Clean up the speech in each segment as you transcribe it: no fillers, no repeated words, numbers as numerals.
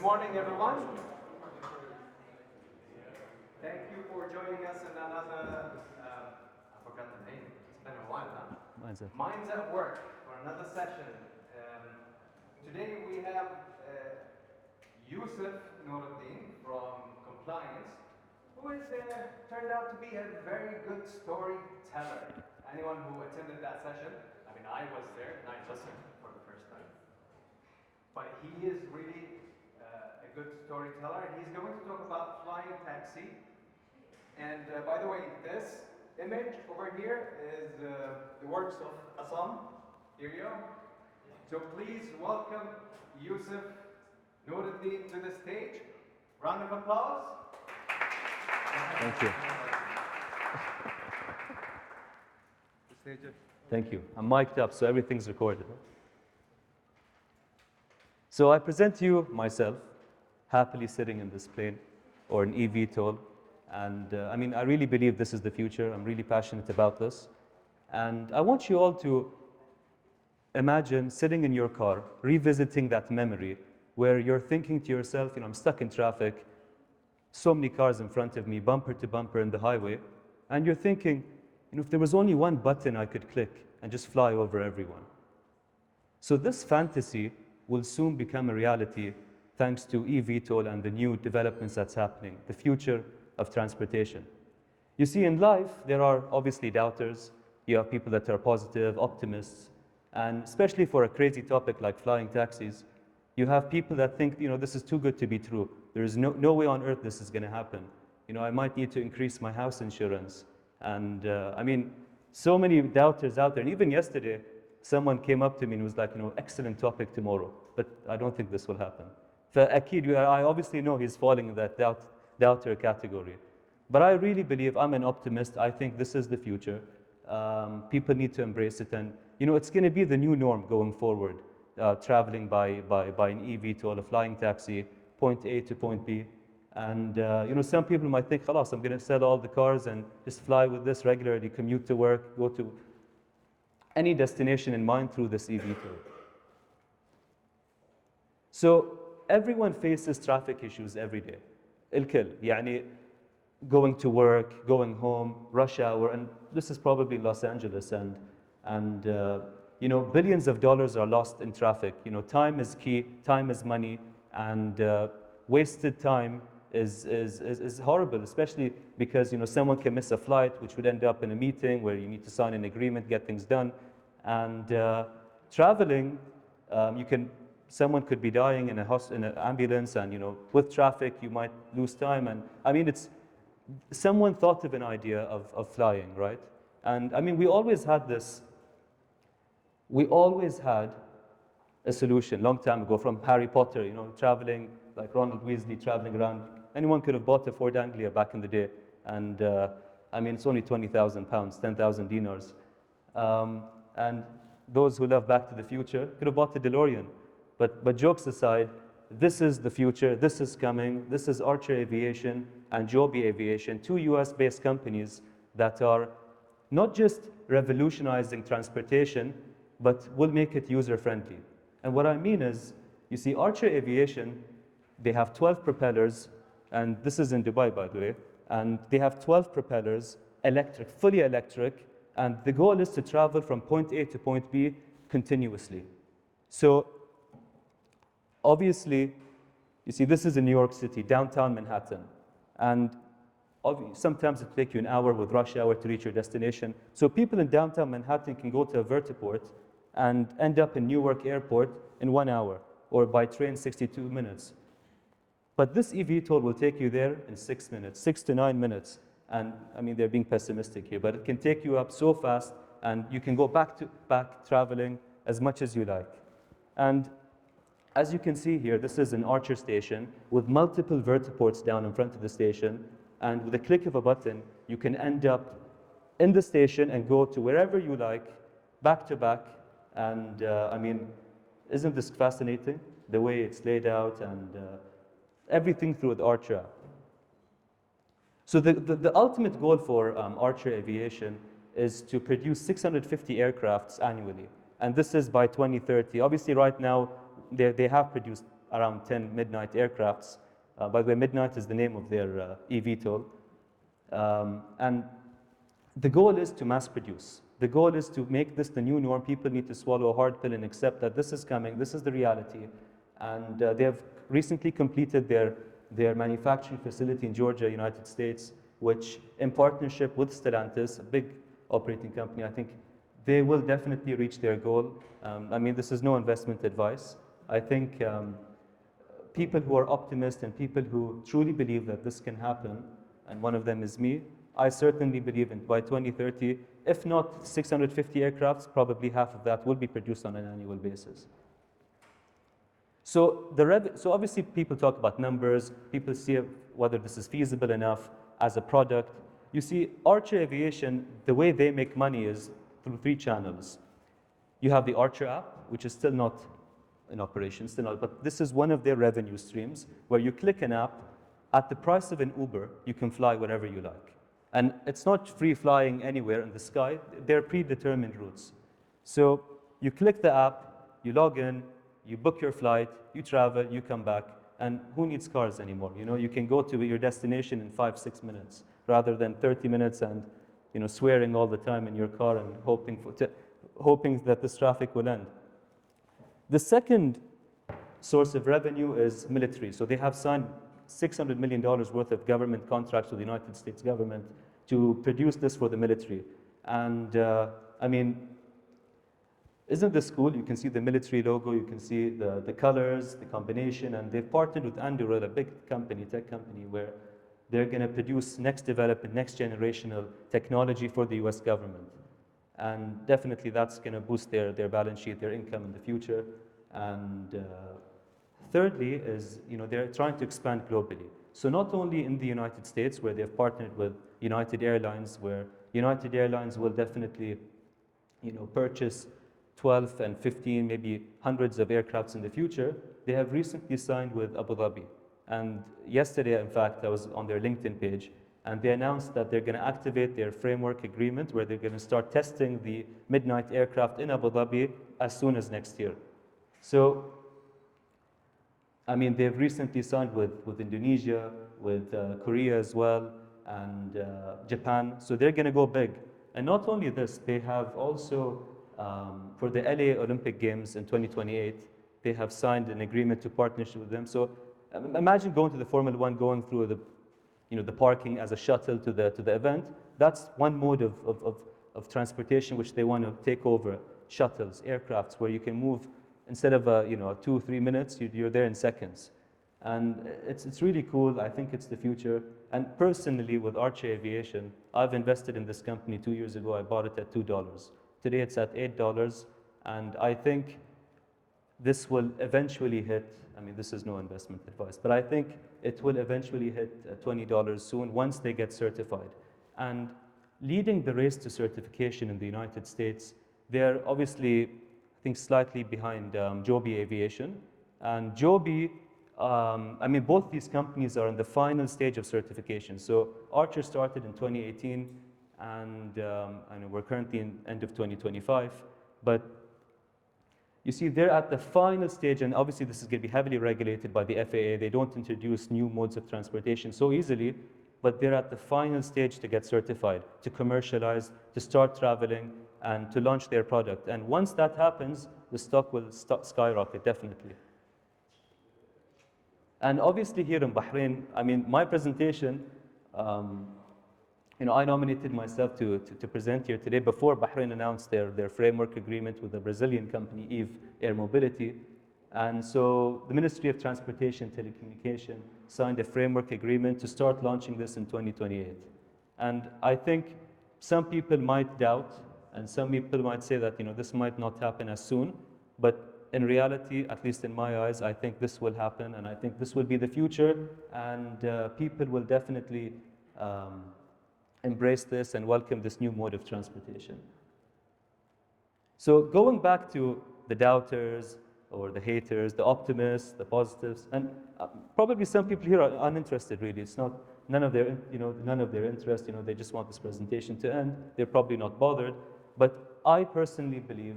morning, everyone. Thank you for joining us in another, I forgot the name, it's been a while, huh? Minds at Work, for another session. Today we have Yusuf Nuruddin from Compliance, who is turned out to be a very good storyteller. Anyone who attended that session, I mean, I was there and I listened for the first time. But he is really a good storyteller. He's going to talk about flying taxi. And by the way, this image over here is the works of Assam. Here you go. So please welcome Yusuf Nuruddin to the stage. Round of applause. Thank you. Thank you. I'm mic'd up, so everything's recorded. So I present to you myself, happily sitting in this plane, or an eVTOL. And I really believe this is the future. I'm really passionate about this. And I want you all to imagine sitting in your car, revisiting that memory, where you're thinking to yourself, I'm stuck in traffic, so many cars in front of me, bumper to bumper in the highway, and you're thinking, if there was only one button I could click and just fly over everyone. So this fantasy will soon become a reality thanks to eVTOL and the new developments that's happening, the future of transportation. You see, in life, there are obviously doubters. You have people that are positive, optimists, and especially for a crazy topic like flying taxis, you have people that think, this is too good to be true. There is no way on earth this is going to happen. I might need to increase my house insurance. And so many doubters out there. And even yesterday, someone came up to me and was like, excellent topic tomorrow, but I don't think this will happen. For Akid, I obviously know he's falling in that doubter category. But I really believe, I'm an optimist. I think this is the future. People need to embrace it. And, it's going to be the new norm going forward, traveling by an eVTOL, a flying taxi, point A to point B. And, some people might think, khalas, I'm going to sell all the cars and just fly with this regularly, commute to work, go to any destination in mind through this eVTOL. So everyone faces traffic issues every day. الكل يعني going to work, going home, rush hour, and this is probably Los Angeles, and billions of dollars are lost in traffic. Time is key, time is money, and wasted time is horrible, especially because someone can miss a flight, which would end up in a meeting where you need to sign an agreement, get things done, and traveling, someone could be dying in an ambulance, and with traffic you might lose time. And it's someone thought of an idea of flying, right? And we always had a solution long time ago, from Harry Potter, traveling like Ronald Weasley, traveling around. Anyone could have bought a Ford Anglia back in the day, and it's only 20,000 pounds, 10,000 dinars. And those who love Back to the Future could have bought a DeLorean. But jokes aside, this is the future, this is coming. This is Archer Aviation and Joby Aviation, two US-based companies that are not just revolutionizing transportation, but will make it user-friendly. And what I mean is, you see, Archer Aviation, they have 12 propellers, and this is in Dubai, by the way, and they have 12 propellers, electric, fully electric, and the goal is to travel from point A to point B continuously. So, obviously, you see, this is in New York City, downtown Manhattan, and sometimes it takes you an hour with rush hour to reach your destination. So people in downtown Manhattan can go to a vertiport and end up in Newark Airport in 1 hour, or by train 62 minutes. But this eVTOL will take you there in 6 minutes, 6 to 9 minutes. And they're being pessimistic here, but it can take you up so fast, and you can go back traveling as much as you like. And as you can see here, this is an Archer station with multiple vertiports down in front of the station. And with a click of a button, you can end up in the station and go to wherever you like, back to back. And isn't this fascinating? The way it's laid out, and everything through the Archer app. So the ultimate goal for Archer Aviation is to produce 650 aircrafts annually. And this is by 2030. Obviously, right now, they have produced around 10 Midnight aircrafts. By the way, Midnight is the name of their eVTOL. And the goal is to mass produce. The goal is to make this the new norm. People need to swallow a hard pill and accept that this is coming, this is the reality. And they have recently completed their manufacturing facility in Georgia, United States, which in partnership with Stellantis, a big operating company, I think they will definitely reach their goal. I mean, this is no investment advice. I think people who are optimists and people who truly believe that this can happen, and one of them is me, I certainly believe in by 2030, if not 650 aircrafts, probably half of that will be produced on an annual basis. So, so obviously people talk about numbers, people see whether this is feasible enough as a product. You see, Archer Aviation, the way they make money is through 3 channels. You have the Archer app, which is still not in operation, but this is one of their revenue streams, where you click an app, at the price of an Uber, you can fly wherever you like. And it's not free flying anywhere in the sky, they're predetermined routes. So you click the app, you log in, you book your flight, you travel, you come back, and who needs cars anymore? You know, you can go to your destination in 5-6 minutes, rather than 30 minutes and swearing all the time in your car and hoping that this traffic will end. The second source of revenue is military. So they have signed $600 million worth of government contracts with the United States government to produce this for the military. And I mean, isn't this cool? You can see the military logo, you can see the colors, the combination, and they've partnered with Anduril, a big company, tech company, where they're going to produce next development, next generational technology for the US government. And definitely that's going to boost their balance sheet, their income in the future. And thirdly is, they're trying to expand globally. So not only in the United States, where they've partnered with United Airlines, where United Airlines will definitely, purchase 12 and 15, maybe hundreds of aircrafts in the future. They have recently signed with Abu Dhabi. And yesterday, in fact, I was on their LinkedIn page, and they announced that they're going to activate their framework agreement, where they're going to start testing the Midnight aircraft in Abu Dhabi as soon as next year. So, I mean, they've recently signed with Indonesia, with Korea as well, and Japan. So they're going to go big. And not only this, they have also, for the LA Olympic Games in 2028, they have signed an agreement to partnership with them. So imagine going to the Formula One, going through the parking as a shuttle to the event. That's one mode of transportation which they want to take over. Shuttles, aircrafts, where you can move instead of 2-3 minutes, you're there in seconds. And it's really cool. I think it's the future. And personally, with Archer Aviation, I've invested in this company 2 years ago. I bought it at $2. Today it's at $8, and I think this will eventually hit, I mean, this is no investment advice, but I think it will eventually hit $20 soon once they get certified. And leading the race to certification in the United States, they're obviously, I think, slightly behind Joby Aviation. And Joby, I mean, both these companies are in the final stage of certification. So Archer started in 2018, and we're currently in end of 2025. But you see, they're at the final stage, and obviously this is going to be heavily regulated by the FAA. They don't introduce new modes of transportation so easily, but they're at the final stage to get certified, to commercialize, to start traveling, and to launch their product. And once that happens, the stock will skyrocket, definitely. And obviously here in Bahrain, I mean, my presentation, I nominated myself to present here today before Bahrain announced their framework agreement with the Brazilian company, Eve Air Mobility. And so the Ministry of Transportation and Telecommunication signed a framework agreement to start launching this in 2028. And I think some people might doubt, and some people might say that this might not happen as soon, but in reality, at least in my eyes, I think this will happen, and I think this will be the future, and people will definitely embrace this and welcome this new mode of transportation. So going back to the doubters or the haters, the optimists, the positives, and probably some people here are uninterested really. It's not none of their interest. They just want this presentation to end. They're probably not bothered. But I personally believe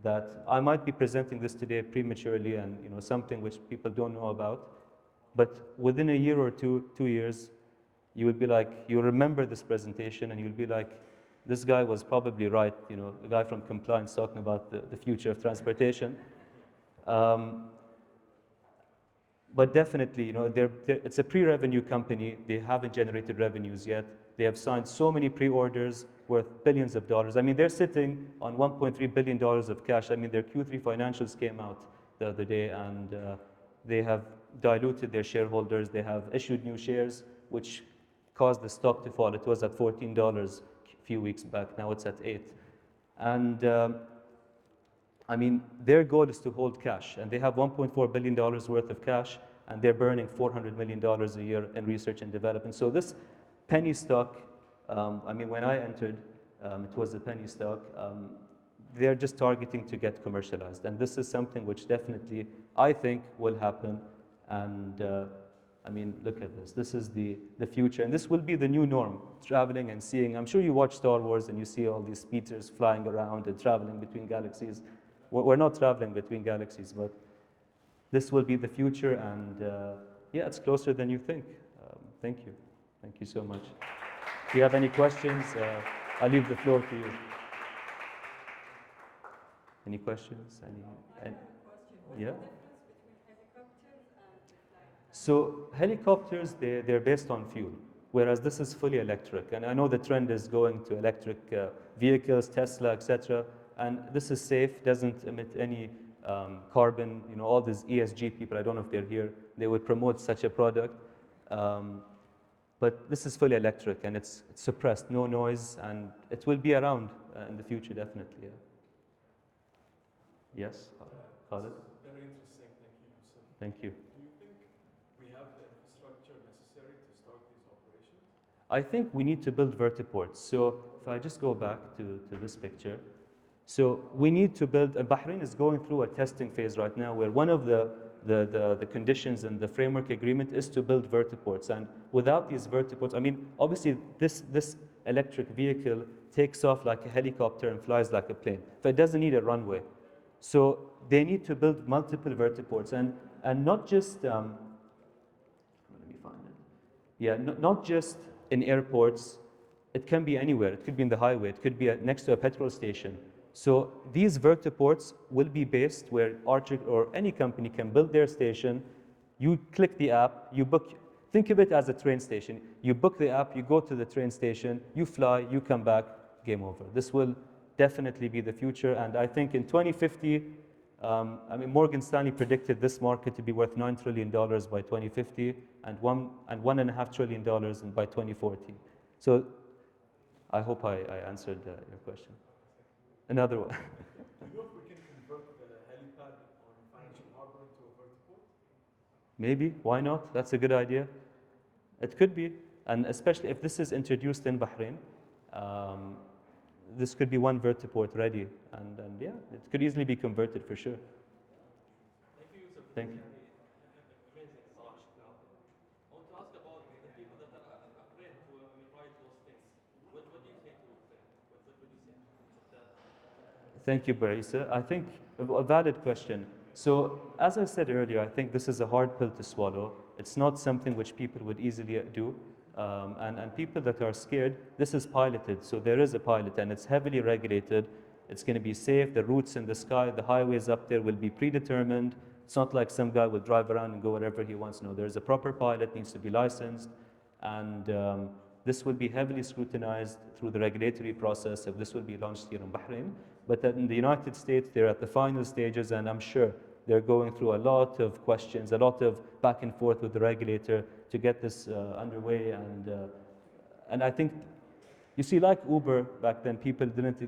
that I might be presenting this today prematurely and something which people don't know about, but within a year or 2 years, you will be like, you'll remember this presentation and you'll be like, this guy was probably right, the guy from compliance talking about the future of transportation. But definitely, it's a pre-revenue company. They haven't generated revenues yet. They have signed so many pre-orders worth billions of dollars. I mean, they're sitting on $1.3 billion of cash. I mean, their Q3 financials came out the other day, and they have diluted their shareholders. They have issued new shares, which caused the stock to fall. It was at $14 a few weeks back. Now it's at $8. And I mean, their goal is to hold cash, and they have $1.4 billion worth of cash, and they're burning $400 million a year in research and development. So this penny stock, I mean, when I entered, it was a penny stock. They're just targeting to get commercialized, and this is something which definitely I think will happen. And I mean, look at this. This is the future, and this will be the new norm, traveling and seeing. I'm sure you watch Star Wars and you see all these speedsters flying around and traveling between galaxies. We're not traveling between galaxies, but this will be the future, and yeah, it's closer than you think. Thank you. Thank you so much. If you have any questions, I'll leave the floor to you. Any questions? I have a question. What's Yeah? the difference between helicopters and flying? So helicopters, they're based on fuel, whereas this is fully electric. And I know the trend is going to electric vehicles, Tesla, etc. And this is safe, doesn't emit any carbon. All these ESG people, I don't know if they're here, they would promote such a product. But this is fully electric, and it's suppressed, no noise, and it will be around in the future, definitely. Yeah. Yes, Khalid? Very interesting, thank you. So, Thank you. do you think we have the infrastructure necessary to start these operations? I think we need to build vertiports. So if I just go back to this picture. So we need to build, and Bahrain is going through a testing phase right now where one of the conditions in the framework agreement is to build vertiports. And without these vertiports, I mean, obviously this electric vehicle takes off like a helicopter and flies like a plane. So it doesn't need a runway. So they need to build multiple vertiports, and not just, let me find it. Yeah, not just in airports. It can be anywhere. It could be in the highway. It could be next to a petrol station. So these vertiports will be based where Archer or any company can build their station. You click the app, you book. Think of it as a train station. You book the app, you go to the train station, you fly, you come back, game over. This will definitely be the future, and I think in 2050, I mean, Morgan Stanley predicted this market to be worth $9 trillion by 2050 and $1.5 trillion by 2040. So I hope I answered your question. Another one. Do you know if we can convert the helipad on Financial Harbor into a vertiport? Maybe, why not? That's a good idea. It could be, and especially if this is introduced in Bahrain, this could be one vertiport ready, and yeah, it could easily be converted for sure. Thank you, Yusuf. Thank you. Amazing, Salah. Now, I want to ask about the people that are afraid to write those things. What do you say to them? What would you say? Thank you, Barisa. I think a valid question. So, as I said earlier, I think this is a hard pill to swallow. It's not something which people would easily do. And people that are scared, this is piloted. So there is a pilot, and it's heavily regulated. It's going to be safe. The routes in the sky, the highways up there will be predetermined. It's not like some guy will drive around and go wherever he wants. No, there's a proper pilot, needs to be licensed. And this will be heavily scrutinized through the regulatory process if this will be launched here in Bahrain. But in the United States, they're at the final stages, and I'm sure they're going through a lot of questions, a lot of back and forth with the regulator to get this underway. And I think, you see, like Uber back then, people didn't,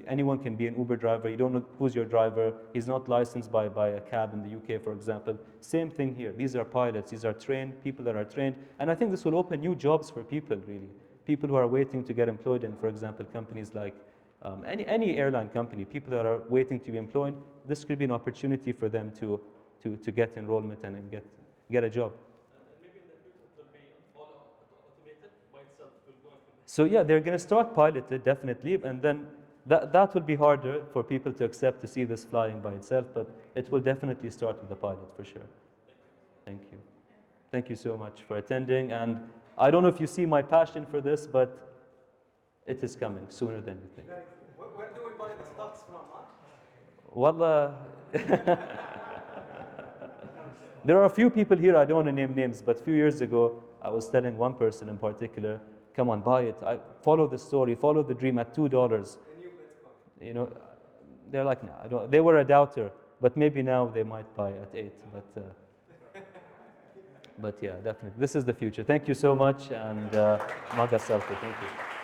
anyone can be an Uber driver. You don't know who's your driver. He's not licensed by a cab in the UK, for example. Same thing here. These are pilots. These are trained, people that are trained. And I think this will open new jobs for people, really. People who are waiting to get employed in, for example, companies like any airline company, people that are waiting to be employed, this could be an opportunity for them to get enrollment and get a job. And maybe in the future it will be all automated by itself. It will go and So yeah, they're going to start piloted, definitely, and then that will be harder for people to accept to see this flying by itself, but it will definitely start with the pilot for sure. Thank you. Thank you so much for attending. And I don't know if you see my passion for this, but it is coming sooner than you think. Where do we buy the stocks from, huh? Wallah, there are a few people here, I don't want to name names, but a few years ago, I was telling one person in particular, come on, buy it. Follow the story, follow the dream at $2. The new Bitcoin. You know, they're like, no, I don't. They were a doubter, but maybe now they might buy at 8. But yeah, definitely. This is the future. Thank you so much, and Maga Salto. Thank you.